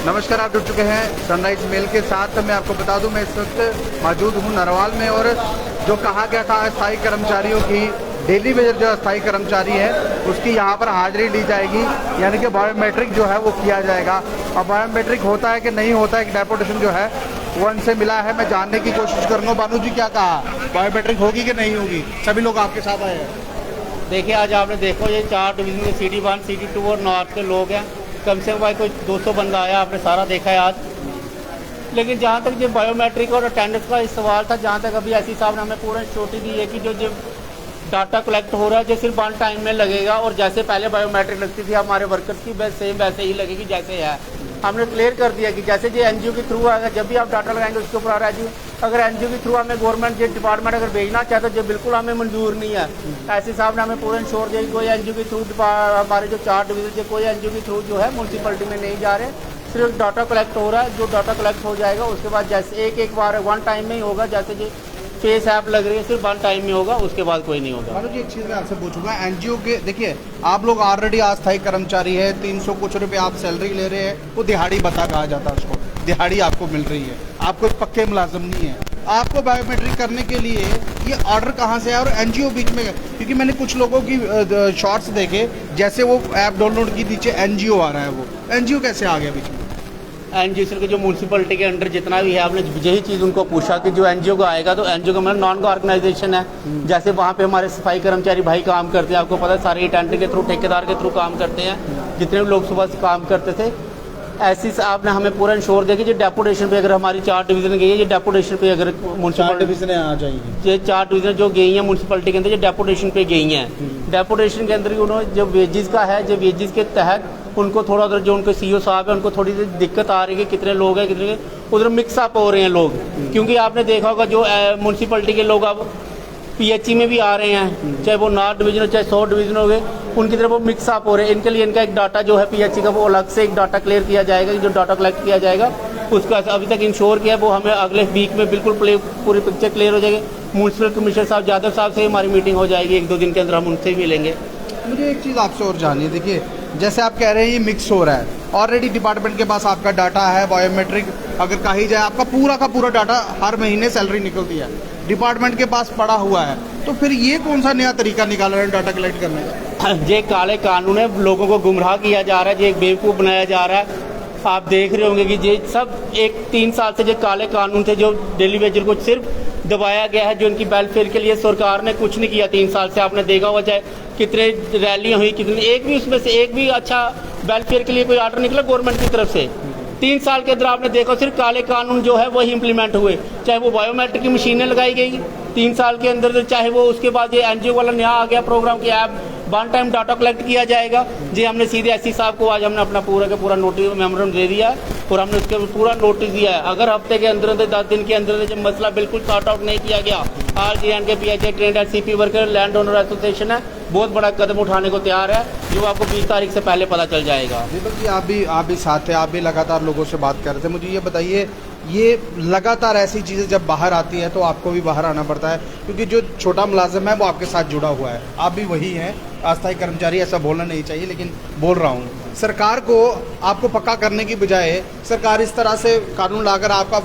नमस्कार, आप जुड़ चुके हैं सनराइज मेल के साथ। मैं आपको बता दूं, मैं इस वक्त मौजूद हूं नरवाल में और जो कहा गया था अस्थायी कर्मचारियों की डेली वेजर जो अस्थायी कर्मचारी है उसकी यहां पर हाजिरी ली जाएगी, यानी कि बायोमेट्रिक जो है वो किया जाएगा। और बायोमेट्रिक होता है कि नहीं होता है, एक डेपुटेशन जो है वो उनसे मिला है। मैं जानने की कोशिश करूँगा। बानू जी क्या कहा, बायोमेट्रिक होगी कि नहीं होगी? सभी लोग आपके साथ आए हैं। देखिए, आज आपने देखो ये 4 डिवीज़न के CD1, CD2 और नॉर्थ के लोग हैं। कम से कम भाई कोई 200 बंदा आया, आपने सारा देखा है आज। लेकिन जहाँ तक जो बायोमेट्रिक और अटेंडेंस का इस सवाल था, जहाँ तक अभी एसपी साहब ने हमें पूरा श्योरिटी दी है कि जो डाटा कलेक्ट हो रहा है जो सिर्फ 1 टाइम में लगेगा और जैसे पहले बायोमेट्रिक लगती थी हमारे वर्कर्स की सेम वैसे ही लगेगी जैसे है। हमने क्लियर कर दिया कि जैसे जो एनजीओ के थ्रू आएगा, जब भी आप डाटा लगाएंगे उसके ऊपर आ रहा है जी। अगर एनजीओ के थ्रू हमें गवर्नमेंट जो डिपार्टमेंट अगर भेजना चाहता है जो बिल्कुल हमें मंजूर नहीं है। ऐसे साहब ने हमें पूरा इंश्योर दिया कि कोई एनजीओ के थ्रू हमारे जो 4 डिवीजन कोई एनजीओ के थ्रू जो है म्यूनसिपलिटी में नहीं जा रहे, सिर्फ डाटा कलेक्ट हो रहा है। जो डाटा कलेक्ट हो जाएगा उसके बाद जैसे एक बार 1 टाइम में ही होगा, जैसे जो फेस ऐप लग रही है सिर्फ 1 टाइम में होगा, उसके बाद कोई नहीं होगा। मानो जी एक चीज़ मैं आपसे पूछूंगा, एनजीओ के देखिए आप लोग ऑलरेडी अस्थायी कर्मचारी है, 300 कुछ रुपये आप सैलरी ले रहे हैं, वो दिहाड़ी भत्ता कहा जाता है उसको, दिहाड़ी आपको मिल रही है, आप कोई पक्के मुलाजिम नहीं है। आपको बायोमेट्रिक करने के लिए ये ऑर्डर कहाँ से है और एनजीओ बीच में? क्योंकि मैंने कुछ लोगों की शॉर्ट्स देखे, जैसे वो ऐप डाउनलोड की, नीचे एनजीओ आ रहा है, वो एनजीओ कैसे आ गया बीच में? एनजीओ के जो म्यूनसिपलिटी के अंडर जितना भी है, आपने यही चीज़ उनको पूछा कि जो एनजीओ का आएगा तो एनजीओ का मतलब नॉन ऑर्गेनाइजेशन है। जैसे वहाँ पे हमारे सफाई कर्मचारी भाई काम करते हैं, आपको पता है सारे टेंडर के थ्रू, ठेकेदार के थ्रू काम करते हैं, जितने भी लोग सुबह से काम करते थे। ऐसी से आपने हमें पूरा इंश्योर दिया कि जो डेपुटेशन पे अगर हमारी 4 डिवीज़न गई है, ये डेपुटेशन पे अगर म्यूनसिपल डिवीजन आ जाएगी, ये 4 डिवीज़न जो गई हैं म्यूनसिपलिटी के अंदर, ये डेपुटेशन पे गई हैं। डेपुटेशन के अंदर उन्होंने जो वेजेस का है, जो वेजेस के तहत उनको थोड़ा उधर जो उनके सीईओ साहब है उनको थोड़ी सी दिक्कत आ रही है कि कितने लोग हैं, कितने उधर मिक्सअप हो रहे हैं लोग। क्योंकि आपने देखा होगा जो म्यूनसिपलिटी के लोग अब पीएचई में भी आ रहे हैं, चाहे वो नॉर्थ डिवीजन हो चाहे 100 डिवीजन हो गए, उनकी तरफ वो मिक्सअप हो रहे हैं। इनके लिए इनका एक डाटा जो है पीएचई का वो अलग से एक डाटा क्लियर किया जाएगा, जो डाटा कलेक्ट किया जाएगा उसका अभी तक इंश्योर किया, वो हमें अगले वीक में बिल्कुल पूरी पिक्चर क्लियर हो जाएगी। म्यूनसिपल कमिश्नर साहब यादव साहब से हमारी मीटिंग हो जाएगी, 1-2 दिन के अंदर हम उनसे भी मिलेंगे। मुझे एक चीज़ आपसे और जाननी है, देखिए जैसे आप कह रहे हैं ये मिक्स हो रहा है, ऑलरेडी डिपार्टमेंट के पास आपका डाटा है बायोमेट्रिक, अगर कही जाए आपका पूरा का पूरा डाटा हर महीने सैलरी निकलती है, डिपार्टमेंट के पास पड़ा हुआ है, तो फिर ये कौन सा नया तरीका निकाल रहे हैं डाटा कलेक्ट करने का? ये काले कानून है, लोगों को गुमराह किया जा रहा है, ये एक बेवकूफ़ बनाया जा रहा है। आप देख रहे होंगे कि ये सब 3 साल से जो काले कानून थे, जो डेली वेजर को सिर्फ दबाया गया है, जो उनकी वेलफेयर के लिए सरकार ने कुछ नहीं किया 3 साल से। आपने देखा हुआ चाहे कितने रैलियाँ हुई, कितनी, एक भी उसमें से एक भी अच्छा वेलफेयर के लिए कोई आर्डर निकला गवर्नमेंट की तरफ से। 3 साल के अंदर आपने देखा सिर्फ काले कानून जो है वही इंप्लीमेंट हुए, चाहे वो बायोमेट्रिक की मशीनें लगाई गई 3 साल के अंदर, चाहे वो उसके बाद ये एनजीओ वाला नया आ गया प्रोग्राम कि ऐप 1 टाइम डाटा कलेक्ट किया जाएगा। जी हमने सीधे एससी साहब को आज हमने अपना पूरा का पूरा नोटिस मेमोरेंडम दे दिया है और हमने उसके पूरा नोटिस दिया है। अगर हफ्ते के अंदर 10 दिन के अंदर जब मसला बिल्कुल सॉर्ट आउट नहीं किया गया, RGN के PHA trend and CP worker land owner association है बहुत बड़ा कदम उठाने को तैयार है, जो आपको 20 तारीख से पहले पता चल जाएगा। दीपक जी आप भी साथ थे, आप भी लगातार लोगों से बात कर रहे थे। मुझे ये बताइए, ये लगातार ऐसी चीज़ें जब बाहर आती है तो आपको भी बाहर आना पड़ता है, क्योंकि जो छोटा मुलाजिम है वो आपके साथ जुड़ा हुआ है, आप भी वही हैं अस्थायी कर्मचारी, ऐसा बोलना नहीं चाहिए लेकिन बोल रहा हूँ। सरकार को आपको पक्का करने की बजाय सरकार इस तरह से कानून लाकर आपका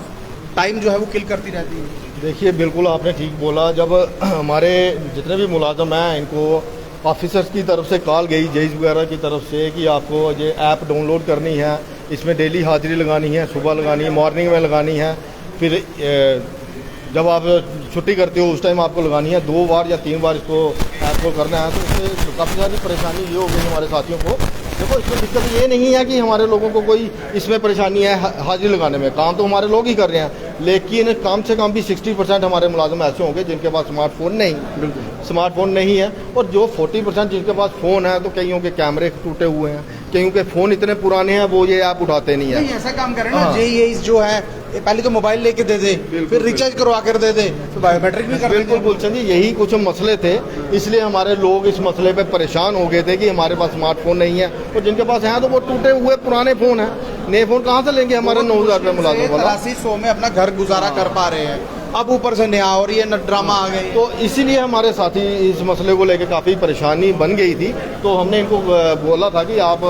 टाइम जो है वो किल करती रहती है। देखिए बिल्कुल आपने ठीक बोला, जब हमारे जितने भी मुलाजम हैं इनको ऑफिसर्स की तरफ से कॉल गई जेईस वगैरह की तरफ से कि आपको ये ऐप डाउनलोड करनी है, इसमें डेली हाजिरी लगानी है, सुबह लगानी है, मॉर्निंग में लगानी है, फिर जब आप छुट्टी करते हो उस टाइम आपको लगानी है, 2 बार या 3 बार इसको ऐप को करना है। तो इससे काफ़ी सारी परेशानी ये हो गई हमारे साथियों को। देखो इसमें दिक्कत ये नहीं है कि हमारे लोगों को कोई इसमें परेशानी है हाजिरी लगाने में, काम तो हमारे लोग ही कर रहे हैं, लेकिन कम से कम भी 60% हमारे मुलाजिम ऐसे होंगे जिनके पास स्मार्टफोन नहीं है, और जो 40% जिनके पास फ़ोन है तो कईयों के कैमरे टूटे हुए हैं, कईयों के फ़ोन इतने पुराने हैं वो ये ऐप उठाते नहीं है। ऐसा काम करें ना, जेईई जो है पहले तो मोबाइल लेके दे दे, फिर रिचार्ज करवा कर दे दे, तो बायोमेट्रिक भी कर। बिल्कुल गुलशन जी, यही कुछ मसले थे, इसलिए हमारे लोग इस मसले पे परेशान हो गए थे कि हमारे पास स्मार्टफोन नहीं है, और जिनके पास हैं तो वो टूटे हुए पुराने फ़ोन हैं, नए फ़ोन कहाँ से लेंगे हमारे 9,000 रुपये मुलाजिम वाला। 8300 में अपना घर गुजारा कर पा रहे हैं, अब ऊपर से नया और ये ड्रामा आ गई, तो इसीलिए हमारे साथी इस मसले को लेकर काफ़ी परेशानी बन गई थी। तो हमने इनको बोला था कि आप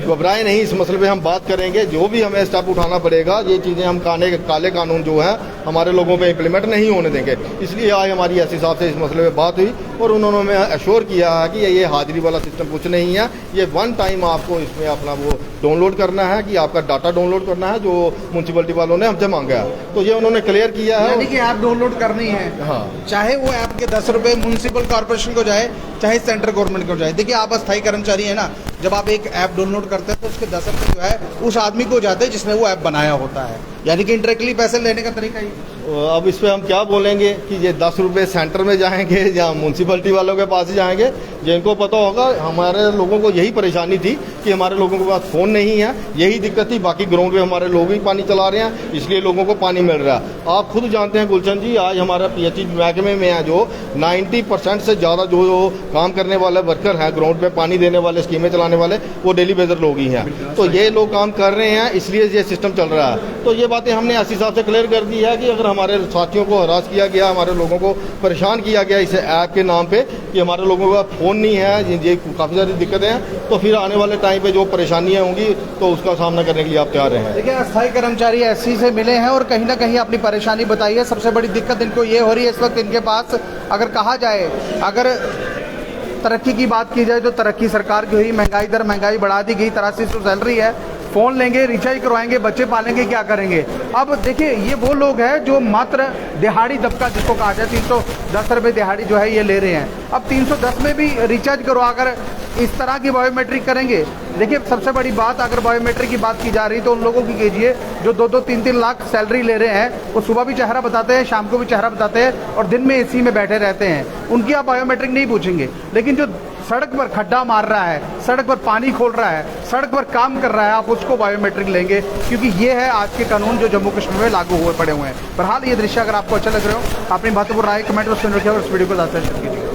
घबराएं नहीं, इस मसले पे हम बात करेंगे, जो भी हमें स्टेप उठाना पड़ेगा, ये चीज़ें हम काले कानून जो है हमारे लोगों पे इम्प्लीमेंट नहीं होने देंगे। इसलिए आज हमारी एसपी साहब से इस मसले पे बात हुई और उन्होंने हमें एश्योर किया है कि ये हाजिरी वाला सिस्टम कुछ नहीं है, ये वन टाइम आपको इसमें अपना वो डाउनलोड करना है, कि आपका डाटा डाउनलोड करना है जो म्यूनसिपलिटी वालों ने हमसे मांगा है, तो ये उन्होंने क्लियर किया है। यानी कि ऐप डाउनलोड करनी है, हाँ, चाहे वो ऐप के 10 रुपए म्यूनसिपल कॉर्पोरेशन को जाए, चाहे सेंट्रल गवर्नमेंट को जाए। देखिए आप अस्थायी कर्मचारी है ना, जब आप एक ऐप डाउनलोड करते हैं तो उसके 10 रुपए जो है उस आदमी को जाते हैं जिसने वो ऐप बनाया होता है, यानी कि इंटरेक्टली पैसे लेने का तरीका ही। अब इस पे हम क्या बोलेंगे कि ये 10 रुपये सेंटर में जाएंगे या म्यूनसिपलिटी वालों के पास ही जाएंगे, जिनको पता होगा। हमारे लोगों को यही परेशानी थी कि हमारे लोगों के पास फ़ोन नहीं है, यही दिक्कत थी। बाकी ग्राउंड पे हमारे लोग ही पानी चला रहे हैं, इसलिए लोगों को पानी मिल रहा है। आप खुद जानते हैं गुलशन जी, आज हमारा पीएचई महकमे में है जो 90% से ज़्यादा जो काम करने वाले वर्कर हैं, ग्राउंड पे पानी देने वाले, स्कीमें चलाने वाले, वो डेली बेजर लोग ही हैं। तो ये लोग काम कर रहे हैं, इसलिए ये सिस्टम चल रहा है। तो ये बातें हमने एसपी साहब से क्लियर कर दी है कि अगर हमारे साथियों को हरास किया गया, हमारे लोगों को परेशान किया गया इस ऐप के नाम पे कि हमारे लोगों का फ़ोन नहीं है, ये काफ़ी सारी दिक्कतें हैं, तो फिर आने वाले टाइम पे जो परेशानियां होंगी तो उसका सामना करने के लिए आप तैयार रहें। देखिए अस्थायी कर्मचारी एससी से मिले हैं और कहीं ना कहीं अपनी परेशानी बताई है। सबसे बड़ी दिक्कत इनको ये हो रही है इस वक्त, इनके पास अगर कहा जाए, अगर तरक्की की बात की जाए तो तरक्की सरकार की हुई, महंगाई दर महंगाई बढ़ा दी गई, 8300 सैलरी है, फ़ोन लेंगे, रिचार्ज करवाएंगे, बच्चे पालेंगे, क्या करेंगे। अब देखिए ये वो लोग हैं जो मात्र दिहाड़ी दबका जिसको कहा जाए, 310 रुपये दिहाड़ी जो है ये ले रहे हैं। अब 310 में भी रिचार्ज करवाकर इस तरह की बायोमेट्रिक करेंगे। देखिए सबसे बड़ी बात, अगर बायोमेट्रिक की बात की जा रही तो उन लोगों की कीजिए जो 2-2, 3-3 लाख सैलरी ले रहे हैं, वो सुबह भी चेहरा बताते हैं, शाम को भी चेहरा बताते हैं और दिन में एसी में बैठे रहते हैं, उनकी आप बायोमेट्रिक नहीं पूछेंगे। लेकिन जो सड़क पर खड्डा मार रहा है, सड़क पर पानी खोल रहा है, सड़क पर काम कर रहा है, आप उसको बायोमेट्रिक लेंगे, क्योंकि ये है आज के कानून जो जम्मू कश्मीर में लागू हुए पड़े हुए हैं। बहरहाल ये दृश्य अगर आपको अच्छा लग रहे हो, अपनी महत्वपूर्ण राय कमेंट बॉक्स में लिखिए और इस वीडियो को ज़्यादा शेयर कीजिए।